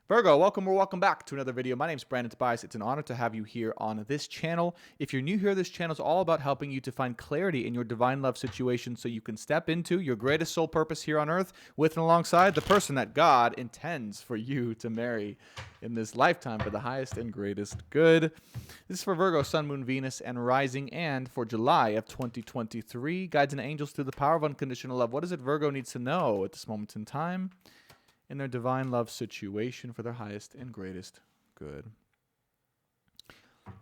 Virgo, welcome or welcome back to another video. My name is Brandon Tobias. It's an honor to have you here on this channel. If you're new here, this channel is all about helping you to find clarity in your divine love situation so you can step into your greatest soul purpose here on earth with and alongside the person that God intends for you to marry in this lifetime for the highest and greatest good. This is for Virgo, Sun, Moon, Venus, and Rising, and for July of 2023. Guides and angels through the power of unconditional love. What is it Virgo needs to know at this moment in time in their divine love situation for their highest and greatest good?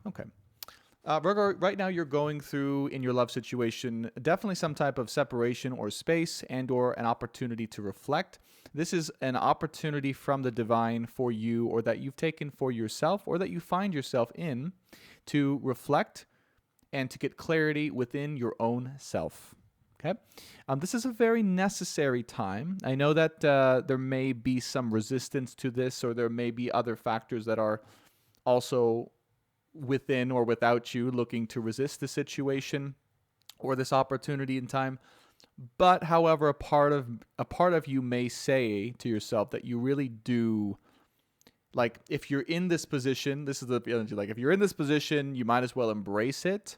Okay. Virgo, right now you're going through in your love situation definitely some type of separation or space and or an opportunity to reflect. This is an opportunity from the divine for you, or that you've taken for yourself, or that you find yourself in, to reflect and to get clarity within your own self. Okay. This is a very necessary time. I know that there may be some resistance to this, or there may be other factors that are also within or without you looking to resist the situation or this opportunity in time. But however, a part of you may say to yourself that you really do, like, if you're in this position, this is the energy, like if you're in this position, you might as well embrace it.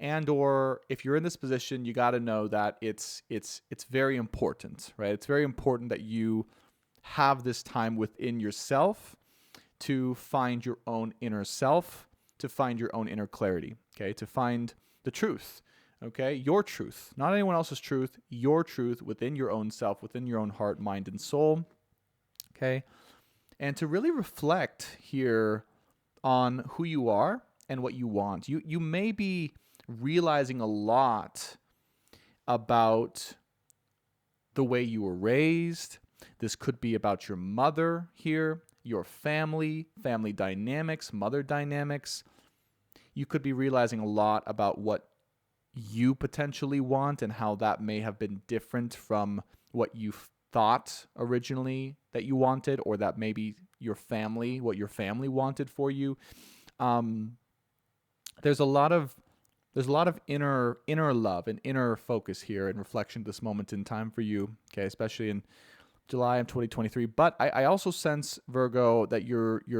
And or if you're in this position, you got to know that it's very important, right? It's very important that you have this time within yourself to find your own inner self, to find your own inner clarity, okay? To find the truth, okay? Your truth, not anyone else's truth, your truth within your own self, within your own heart, mind, and soul, okay? And to really reflect here on who you are and what you want. You may be realizing a lot about the way you were raised. This could be about your mother here, your family dynamics, mother dynamics. You could be realizing a lot about what you potentially want and how that may have been different from what you thought originally that you wanted, or that maybe what your family wanted for you. There's a lot of inner love and inner focus here and reflection at this moment in time for you, okay, especially in July of 2023. But I also sense, Virgo, that you're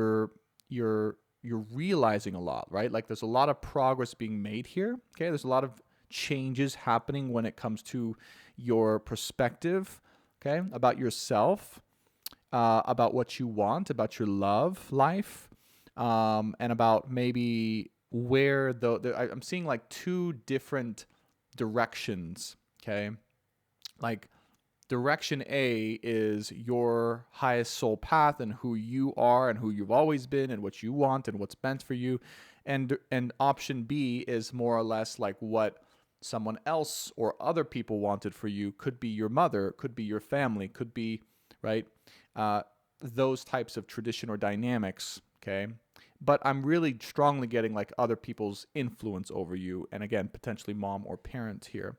realizing a lot, right? Like there's a lot of progress being made here, okay? There's a lot of changes happening when it comes to your perspective, okay, about yourself, about what you want, about your love life, and about maybe where I'm seeing like two different directions, okay? Like direction A is your highest soul path and who you are and who you've always been and what you want and what's meant for you. And option B is more or less like what someone else or other people wanted for you. Could be your mother, could be your family, could be, right? Those types of tradition or dynamics, okay? But I'm really strongly getting like other people's influence over you, and again, potentially mom or parent here.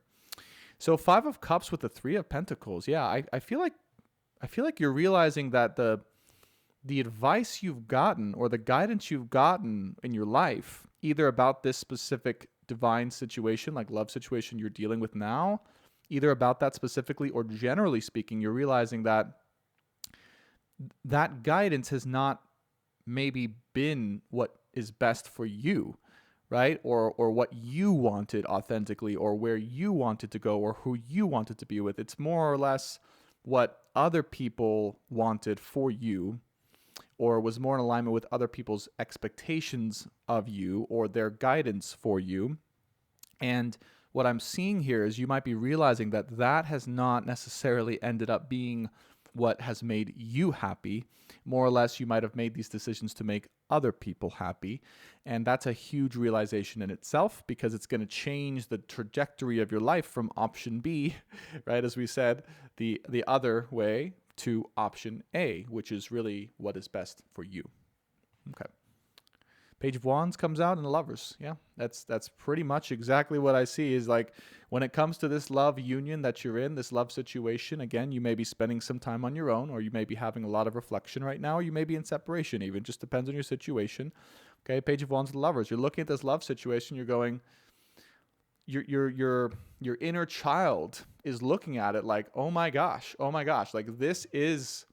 So 5 of Cups with the 3 of Pentacles. Yeah, I feel like you're realizing that the advice you've gotten or the guidance you've gotten in your life, either about this specific divine situation, like love situation you're dealing with now, either about that specifically or generally speaking, you're realizing that that guidance has not maybe been what is best for you, right? Or what you wanted authentically, or where you wanted to go, or who you wanted to be with. It's more or less what other people wanted for you, or was more in alignment with other people's expectations of you or their guidance for you. And what I'm seeing here is you might be realizing that that has not necessarily ended up being what has made you happy. More or less, you might have made these decisions to make other people happy. And that's a huge realization in itself, because it's going to change the trajectory of your life from option B, right, as we said, the other way, to option A, which is really what is best for you. Okay. Page of Wands comes out in the Lovers. Yeah, that's pretty much exactly what I see, is like when it comes to this love union that you're in, this love situation, again, you may be spending some time on your own, or you may be having a lot of reflection right now, or you may be in separation even, just depends on your situation. Okay, Page of Wands, the Lovers. You're looking at this love situation, you're going, your inner child is looking at it like, oh my gosh, like this is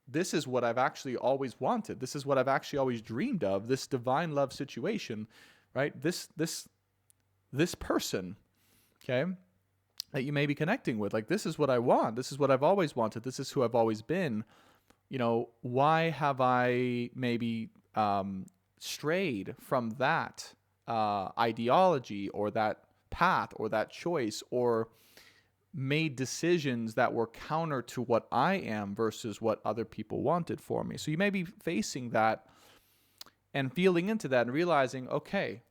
this is what I've actually always wanted. This is what I've actually always dreamed of, this divine love situation, right? This person, okay, that you may be connecting with. Like, this is what I want. This is what I've always wanted. This is who I've always been. Why have I maybe strayed from that ideology or that path or that choice, or made decisions that were counter to what I am versus what other people wanted for me? So you may be facing that and feeling into that and realizing, okay,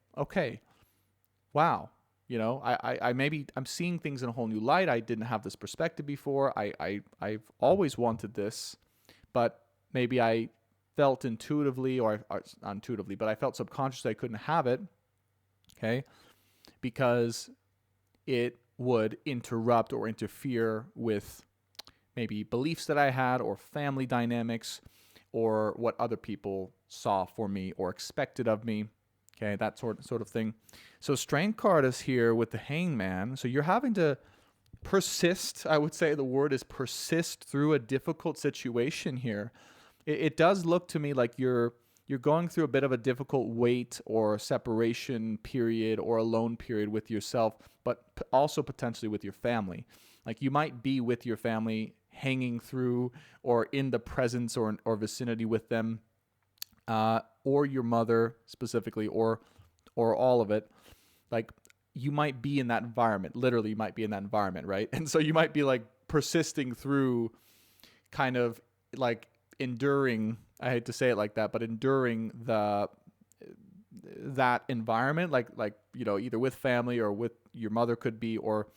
wow, I'm seeing things in a whole new light. I didn't have this perspective before. I've always wanted this, but maybe I felt intuitively or not intuitively, but I felt subconsciously I couldn't have it, okay, because it would interrupt or interfere with maybe beliefs that I had or family dynamics or what other people saw for me or expected of me, okay, that sort of thing. So Strength card is here with the Hangman. So you're having to persist. I would say the word is persist through a difficult situation here. It does look to me like you're going through a bit of a difficult wait or separation period or alone period with yourself, but also potentially with your family. Like, you might be with your family, hanging through or in the presence or vicinity with them, or your mother specifically, or all of it. Like, you might be in that environment. Literally, you might be in that environment, right? And so you might be like persisting through, kind of like enduring, I hate to say it like that, but enduring that environment, like either with family or with your mother could be, or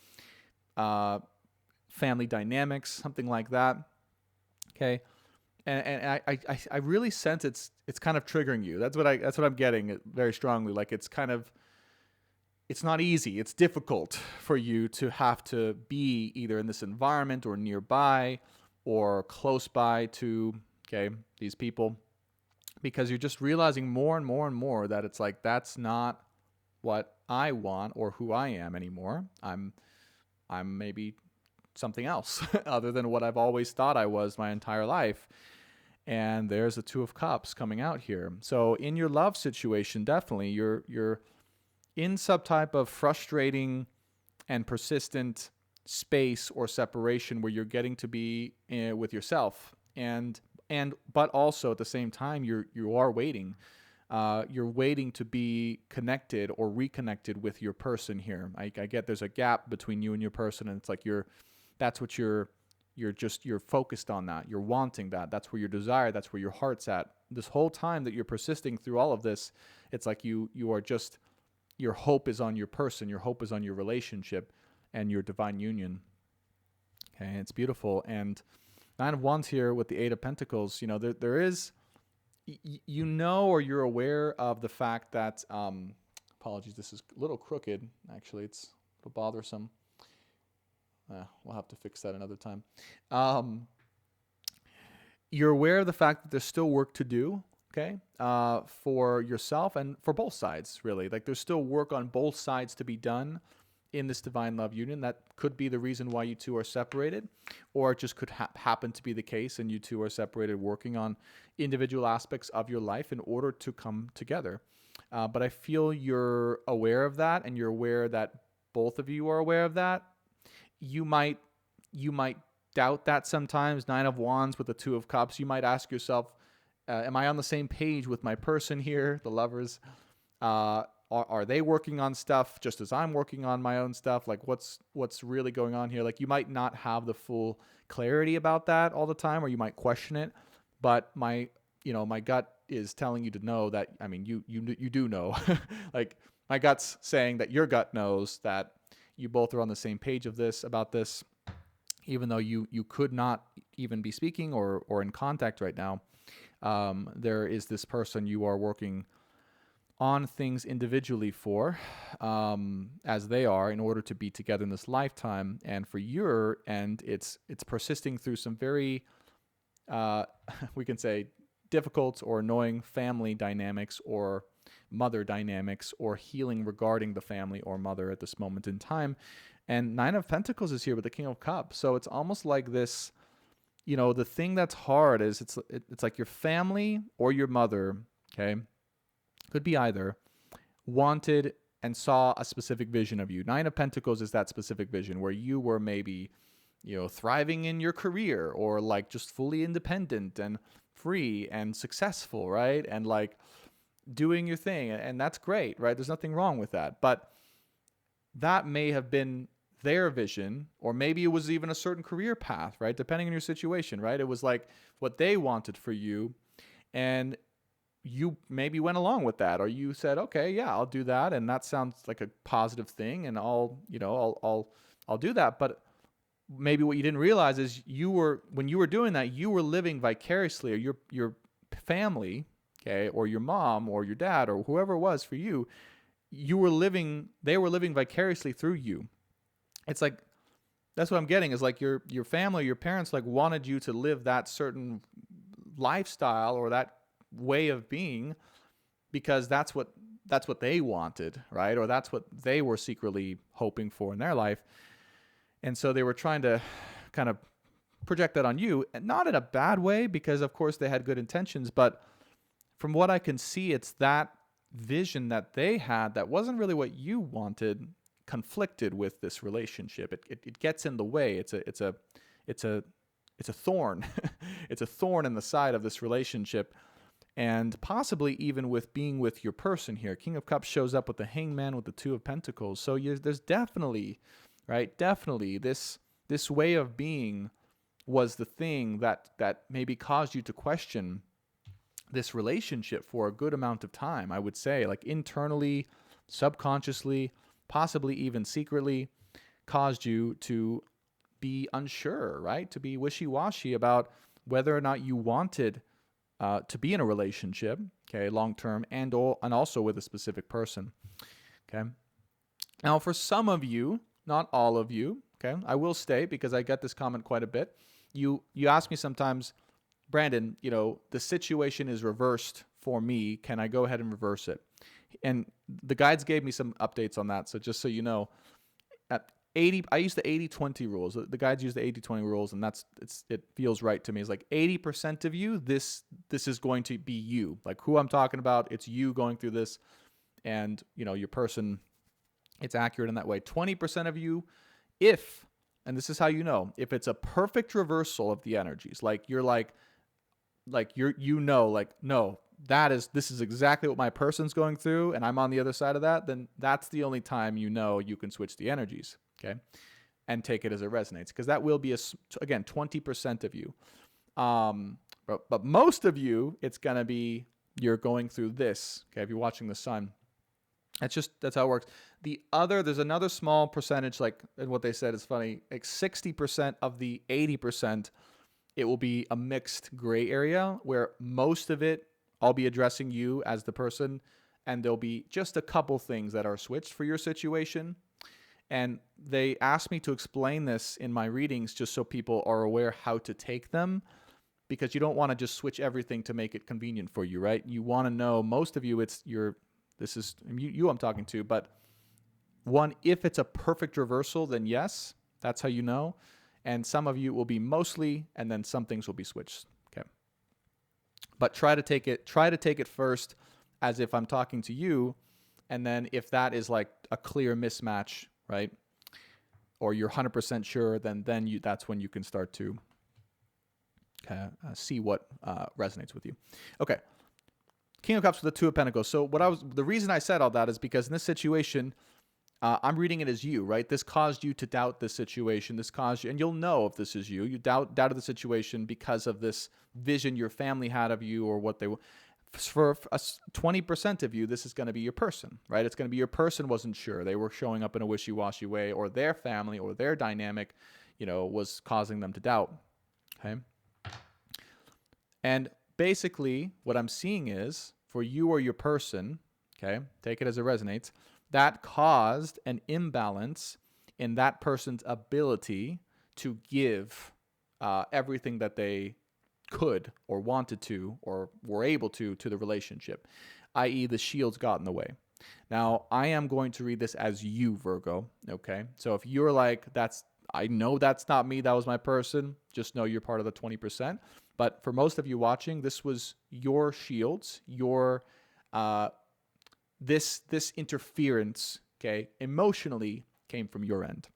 family dynamics, something like that. Okay. And I really sense it's kind of triggering you. That's what I'm getting very strongly. Like, it's not easy. It's difficult for you to have to be either in this environment or nearby or close by to, these people, because you're just realizing more and more and more that it's like, that's not what I want or who I am anymore. I'm maybe something else other than what I've always thought I was my entire life. And there's the Two of Cups coming out here. So in your love situation, definitely you're in some type of frustrating and persistent space or separation where you're getting to be with yourself, but also at the same time you are waiting. You're waiting to be connected or reconnected with your person here. I get there's a gap between you and your person, and it's like you're focused on that. You're wanting that. That's where your desire, that's where your heart's at. This whole time that you're persisting through all of this, it's like you are just, your hope is on your person, your hope is on your relationship and your divine union. Okay, it's beautiful. And Nine of Wands here with the Eight of Pentacles, there is, or you're aware of the fact that, apologies, this is a little crooked, actually, it's a little bothersome. We'll have to fix that another time. You're aware of the fact that there's still work to do, okay, for yourself and for both sides, really. Like, there's still work on both sides to be done in this divine love union. That could be the reason why you two are separated, or it just could happen to be the case and you two are separated, working on individual aspects of your life in order to come together. But I feel you're aware of that, and you're aware that both of you are aware of that. You might doubt that sometimes. Nine of Wands with the Two of Cups. You might ask yourself, am I on the same page with my person here, the lovers? Are they working on stuff just as I'm working on my own stuff? Like, what's really going on here? Like, you might not have the full clarity about that all the time, or you might question it. But my gut is telling you to know that, I mean, you do know. Like, my gut's saying that your gut knows that you both are on the same page about this, even though you could not even be speaking or in contact right now. There is this person you are working on things individually for, as they are, in order to be together in this lifetime. And for your end, it's persisting through some very, we can say, difficult or annoying family dynamics or mother dynamics, or healing regarding the family or mother at this moment in time. And Nine of Pentacles is here with the King of Cups. So it's almost like this the thing that's hard is it's like your family or your mother, okay, could be either, wanted and saw a specific vision of you. Nine of Pentacles is that specific vision where you were maybe, thriving in your career, or like just fully independent and free and successful, right? And like doing your thing. And that's great, right? There's nothing wrong with that. But that may have been their vision, or maybe it was even a certain career path, right? Depending on your situation, right? It was like what they wanted for you. And you maybe went along with that, or you said, okay, yeah, I'll do that. And that sounds like a positive thing. And I'll do that. But maybe what you didn't realize is when you were doing that, you were living vicariously, or your family, okay, or your mom or your dad or whoever it was for you, they were living vicariously through you. It's like, that's what I'm getting, is like your family, your parents like wanted you to live that certain lifestyle or that way of being because that's what they wanted, right? Or that's what they were secretly hoping for in their life. And so they were trying to kind of project that on you, and not in a bad way, because of course they had good intentions, but from what I can see, it's that vision that they had that wasn't really what you wanted, conflicted with this relationship. It gets in the way. It's a thorn. It's a thorn in the side of this relationship. And possibly even with being with your person here. King of Cups shows up with the Hangman with the Two of Pentacles. So there's definitely, right? Definitely this way of being was the thing that maybe caused you to question this relationship for a good amount of time, I would say. Like internally, subconsciously, possibly even secretly, caused you to be unsure, right? To be wishy-washy about whether or not you wanted to be in a relationship, okay, long term, and also with a specific person, okay. Now, for some of you, not all of you, okay, I will state, because I get this comment quite a bit. You ask me sometimes, Brandon, the situation is reversed for me. Can I go ahead and reverse it? And the guides gave me some updates on that. So just so you know, at 80, I use the 80-20 rules. The guides use the 80-20 rules, and it feels right to me. It's like 80% of you, this is going to be you. Like who I'm talking about, it's you going through this, and your person, it's accurate in that way. 20% of you, and this is how if it's a perfect reversal of the energies, like you're no, this is exactly what my person's going through, and I'm on the other side of that, then that's the only time you can switch the energies. Okay, and take it as it resonates, because that will be again 20% of you. But most of you, it's gonna be you're going through this. Okay, if you're watching the sun, that's how it works. There's another small percentage, like, and what they said is funny. Like 60% of the 80%, it will be a mixed gray area where most of it I'll be addressing you as the person, and there'll be just a couple things that are switched for your situation. And they asked me to explain this in my readings just so people are aware how to take them, because you don't want to just switch everything to make it convenient for you, right? You want to know, most of you, this is you I'm talking to, but if it's a perfect reversal, then yes, that's how you know. And some of you will be mostly, and then some things will be switched. Okay. But try to take it first as if I'm talking to you, and then if that is like a clear mismatch, right? Or you're 100% sure, then that's when you can start to see what resonates with you. Okay. King of Cups with the Two of Pentacles. So the reason I said all that is because in this situation, I'm reading it as you, right? This caused you to doubt this situation. This caused you, and you'll know if this is you. You doubted the situation because of this vision your family had of you, or what they were. For 20% of you, this is going to be your person, right? It's going to be your person wasn't sure. They were showing up in a wishy-washy way, or their family or their dynamic, was causing them to doubt. Okay. And basically what I'm seeing is, for you or your person, okay, take it as it resonates, that caused an imbalance in that person's ability to give everything that they could or wanted to or were able to the relationship, i.e. the shields got in the way. Now, I am going to read this as you, Virgo, okay? So if you're like, I know that's not me. That was my person. Just know you're part of the 20%. But for most of you watching, this was your shields, your this interference, okay, emotionally came from your end.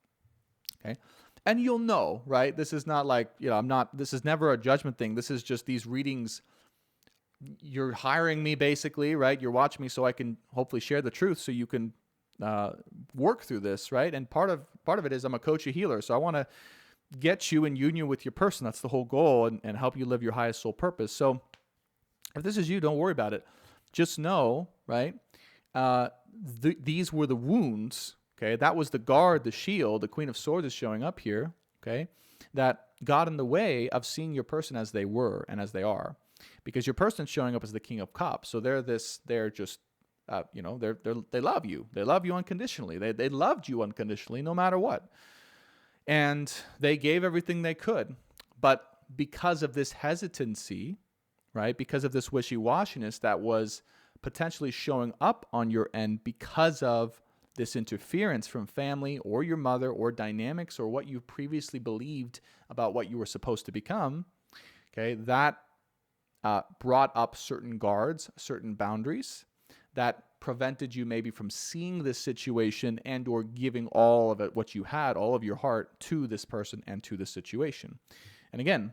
Okay. And you'll know, right? This is not like, this is never a judgment thing. This is just these readings. You're hiring me basically, right? You're watching me so I can hopefully share the truth so you can work through this, right? And part of it is I'm a coach, a healer. So I want to get you in union with your person. That's the whole goal, and help you live your highest soul purpose. So if this is you, don't worry about it. Just know, right? These were the wounds, okay? That was the guard, the shield. The Queen of Swords is showing up here, okay? That got in the way of seeing your person as they were and as they are. Because your person's showing up as the King of Cups. So they're just, they love you. They love you unconditionally. They loved you unconditionally no matter what. And they gave everything they could. But because of this hesitancy, right, because of this wishy-washiness that was potentially showing up on your end because of this interference from family or your mother or dynamics or what you previously believed about what you were supposed to become, okay, that brought up certain guards, certain boundaries that prevented you maybe from seeing this situation and or giving all of it, what you had, all of your heart to this person and to this situation. And again,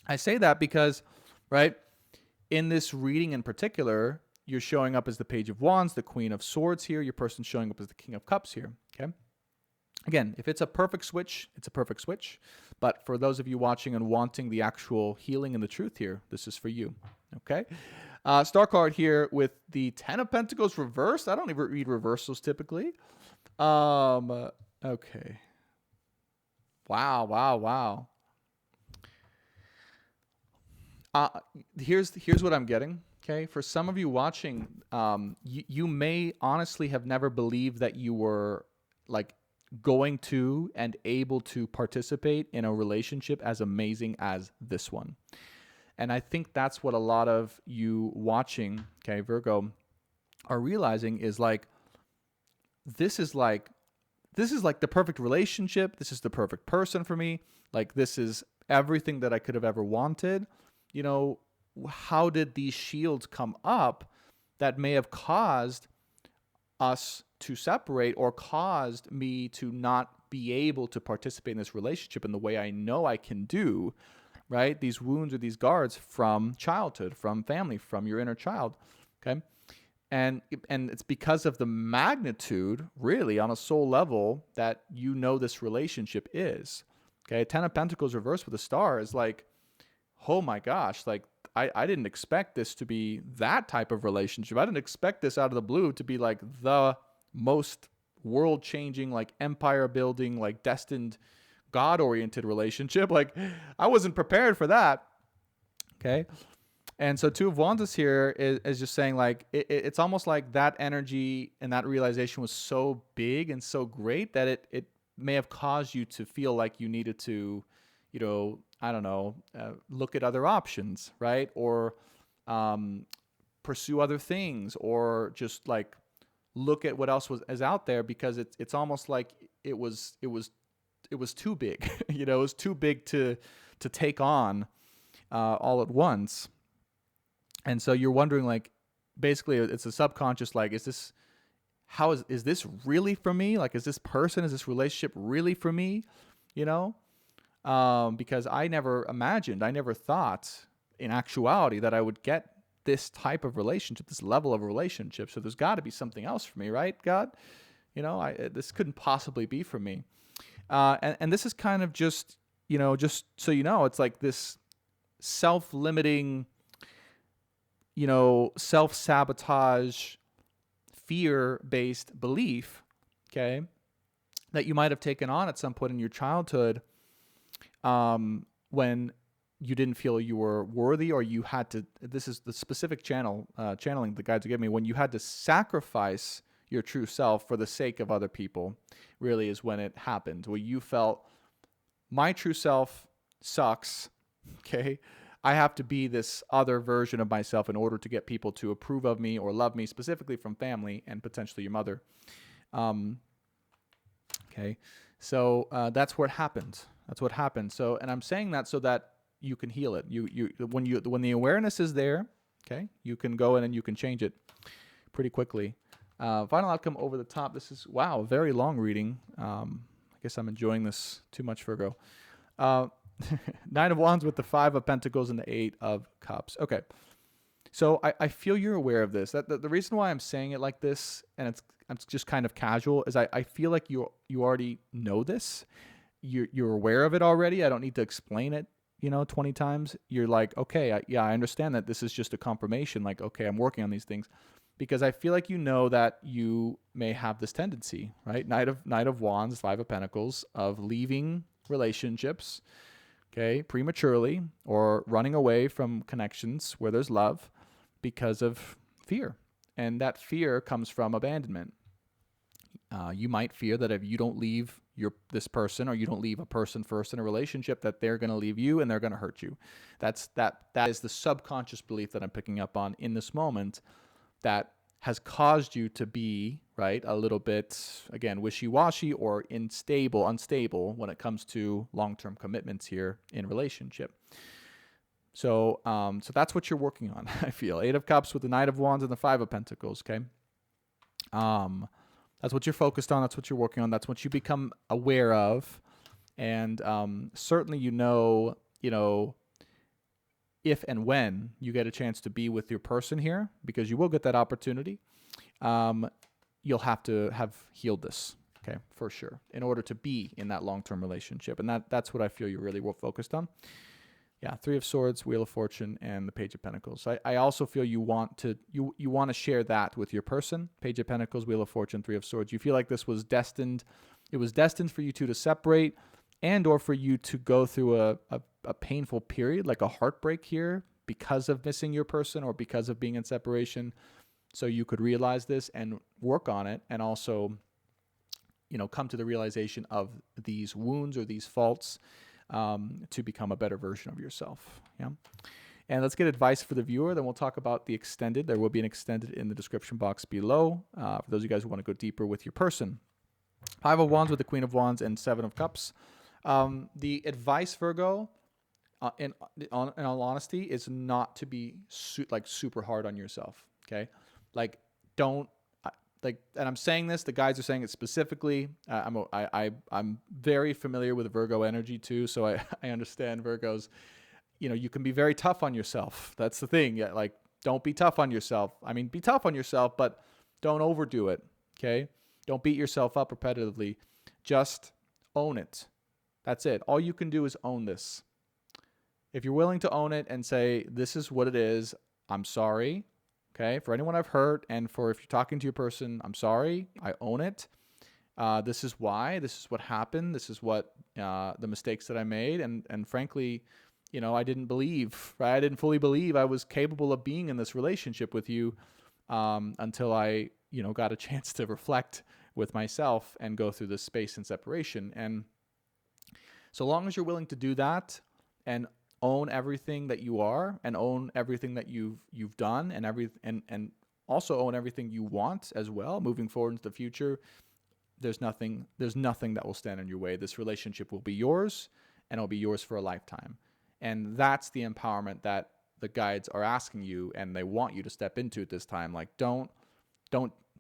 I say that because, right, in this reading in particular, you're showing up as the Page of Wands, the Queen of Swords here. Your person's showing up as the King of Cups here, okay? Again, if it's a perfect switch, it's a perfect switch. But for those of you watching and wanting the actual healing and the truth here, this is for you, okay? Star card here with the Ten of Pentacles reversed. I don't even read reversals typically. Okay. Wow. Here's what I'm getting. Okay, for some of you watching, you may honestly have never believed that you were like going to and able to participate in a relationship as amazing as this one. And I think that's what a lot of you watching, okay, Virgo, are realizing is like, this is like the perfect relationship. This is the perfect person for me. Like, this is everything that I could have ever wanted. How did these shields come up that may have caused us to separate or caused me to not be able to participate in this relationship in the way I know I can do, right? These wounds or these guards from childhood, from family, from your inner child, okay? And it's because of the magnitude, really, on a soul level that this relationship is, okay? Ten of Pentacles reversed with a star is like, oh my gosh, like, I didn't expect this to be that type of relationship. I didn't expect this out of the blue to be like the most world-changing, like empire-building, like destined, God-oriented relationship. Like, I wasn't prepared for that. Okay. And so Two of Wands is here is just saying like, it's almost like that energy and that realization was so big and so great that it may have caused you to feel like you needed to, I don't know, look at other options, right? Or pursue other things, or just like look at what else is out there, because it's almost like it was too big. It was too big to take on all at once. And so you're wondering, like, basically it's a subconscious, like, is this really for me? Like, is this relationship really for me? Because I never thought in actuality that I would get this type of relationship, this level of relationship. So there's got to be something else for me, right, God? This couldn't possibly be for me. And this is kind of just so it's like this self-limiting, self-sabotage, fear-based belief, okay, that you might have taken on at some point in your childhood, when you didn't feel you were worthy, or you had to, this is the specific channeling the guides are giving me, when you had to sacrifice your true self for the sake of other people, really is when it happened, where you felt, my true self sucks, okay? I have to be this other version of myself in order to get people to approve of me or love me, specifically from family and potentially your mother. Okay. So that's what happened. That's what happened. So, and I'm saying that so that you can heal it. When the awareness is there, okay, you can go in and you can change it pretty quickly. Final outcome over the top. This is, wow, a very long reading. I guess I'm enjoying this too much, Virgo. Nine of Wands with the Five of Pentacles and the Eight of Cups. Okay. So I feel you're aware of this. That the reason why I'm saying it like this, and it's just kind of casual, is I feel like you already know this. You're aware of it already. I don't need to explain it, 20 times. You're like, okay, I understand that this is just a confirmation. Like, okay, I'm working on these things. Because I feel like you know that you may have this tendency, right? Knight of Wands, Five of Pentacles, of leaving relationships, okay, prematurely, or running away from connections where there's love because of fear. And that fear comes from abandonment. You might fear that if you don't leave this person, or you don't leave a person first in a relationship, that they're going to leave you and they're going to hurt you. That is the subconscious belief that I'm picking up on in this moment, that has caused you to be, right, a little bit, again, wishy-washy or unstable when it comes to long-term commitments here in relationship. So that's what you're working on, I feel. Eight of Cups with the Knight of Wands and the Five of Pentacles, okay? That's what you're focused on. That's what you're working on. That's what you become aware of. And certainly if and when you get a chance to be with your person here, because you will get that opportunity, you'll have to have healed this, okay, for sure, in order to be in that long-term relationship. And that's what I feel you're really focused on. Yeah, Three of Swords, Wheel of Fortune, and the Page of Pentacles. So I also feel you want to share that with your person. Page of Pentacles, Wheel of Fortune, Three of Swords. You feel like this was destined. It was destined for you two to separate, and or for you to go through a painful period, like a heartbreak here, because of missing your person or because of being in separation. So you could realize this and work on it, and also, come to the realization of these wounds or these faults, to become a better version of yourself. Yeah. And let's get advice for the viewer. Then we'll talk about the extended. There will be an extended in the description box below, for those of you guys who want to go deeper with your person. Five of Wands with the Queen of Wands and Seven of Cups. The advice, Virgo, in all honesty, is not to be super hard on yourself. Okay, like don't and I'm saying this. The guys are saying it specifically. I'm very familiar with Virgo energy too, so I understand Virgos. You can be very tough on yourself. That's the thing. Yeah, like don't be tough on yourself. I mean, be tough on yourself, but don't overdo it. Okay, don't beat yourself up repetitively. Just own it. That's it. All you can do is own this. If you're willing to own it and say, this is what it is, I'm sorry, okay? For anyone I've hurt, and if you're talking to your person, I'm sorry, I own it. This is why, this is what happened, this is what the mistakes that I made, and frankly, I didn't believe, right? I didn't fully believe I was capable of being in this relationship with you until I, got a chance to reflect with myself and go through this space and separation. And so long as you're willing to do that and own everything that you are, and own everything that you've done, and also own everything you want as well, moving forward into the future, there's nothing that will stand in your way. This relationship will be yours, and it'll be yours for a lifetime. And that's the empowerment that the guides are asking you, and they want you to step into at this time. Like, don't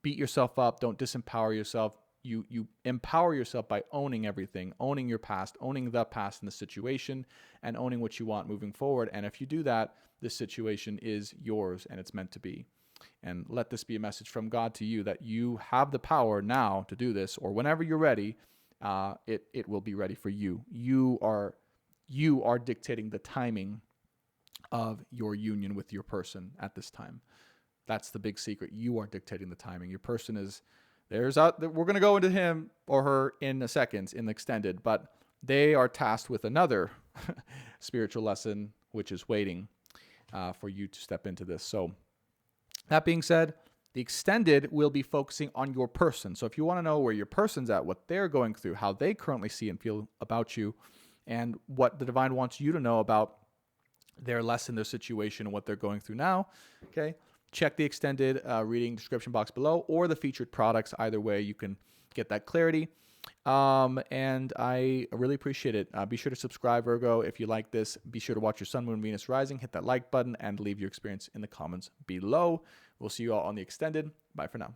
beat yourself up. Don't disempower yourself. You empower yourself by owning everything, owning your past, owning the past in the situation, and owning what you want moving forward. And if you do that, this situation is yours and it's meant to be. And let this be a message from God to you that you have the power now to do this, or whenever you're ready, it will be ready for you. You are dictating the timing of your union with your person at this time. That's the big secret. You are dictating the timing. Your person is... we're going to go into him or her in a second in the extended, but they are tasked with another spiritual lesson, which is waiting for you to step into this. So that being said, the extended will be focusing on your person. So if you want to know where your person's at, what they're going through, how they currently see and feel about you, and what the divine wants you to know about their lesson, their situation, and what they're going through now, okay, check the extended reading description box below, or the featured products. Either way, you can get that clarity. And I really appreciate it. Be sure to subscribe, Virgo, if you like this. Be sure to watch your Sun, Moon, Venus rising. Hit that like button and leave your experience in the comments below. We'll see you all on the extended. Bye for now.